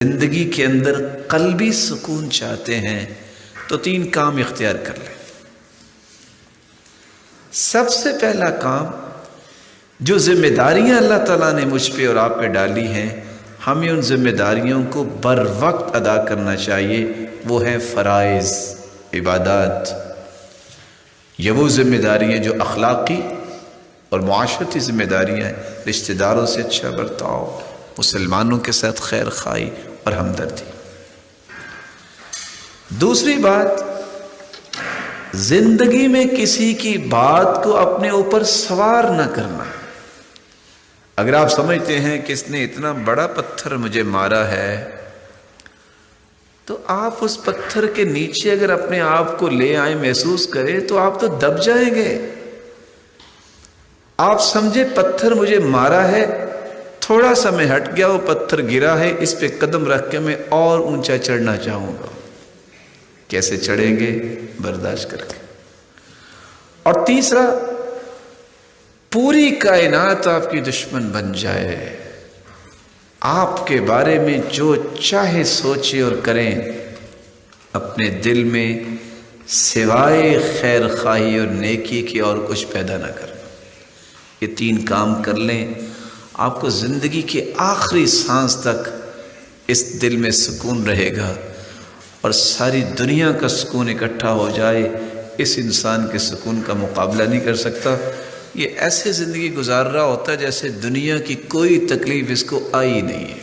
زندگی کے اندر قلبی سکون چاہتے ہیں تو 3 کام اختیار کر لیں۔ سب سے پہلا کام، جو ذمہ داریاں اللہ تعالیٰ نے مجھ پہ اور آپ پہ ڈالی ہیں، ہمیں ان ذمہ داریوں کو بر وقت ادا کرنا چاہیے۔ وہ ہیں فرائض، عبادات۔ یہ وہ ذمہ داریاں جو اخلاقی اور معاشرتی ذمہ داریاں ہیں، رشتہ داروں سے اچھا برتاؤ، مسلمانوں کے ساتھ خیر خواہی اور ہمدردی۔ دوسری بات، زندگی میں کسی کی بات کو اپنے اوپر سوار نہ کرنا۔ اگر آپ سمجھتے ہیں کہ اس نے اتنا بڑا پتھر مجھے مارا ہے، تو آپ اس پتھر کے نیچے اگر اپنے آپ کو لے آئیں، محسوس کریں، تو آپ تو دب جائیں گے۔ آپ سمجھے پتھر مجھے مارا ہے، تھوڑا سا میں ہٹ گیا، وہ پتھر گرا ہے، اس پہ قدم رکھ کے میں اور اونچا چڑھنا چاہوں گا۔ کیسے چڑھیں گے؟ برداشت کر کے۔ اور تیسرا، پوری کائنات آپ کی دشمن بن جائے، آپ کے بارے میں جو چاہے سوچے اور کریں، اپنے دل میں سوائے خیر خواہی اور نیکی کی اور کچھ پیدا نہ کرنا۔ یہ 3 کام کر لیں، آپ کو زندگی کے آخری سانس تک اس دل میں سکون رہے گا، اور ساری دنیا کا سکون اکٹھا ہو جائے، اس انسان کے سکون کا مقابلہ نہیں کر سکتا۔ یہ ایسے زندگی گزار رہا ہوتا ہے جیسے دنیا کی کوئی تکلیف اس کو آئی نہیں ہے۔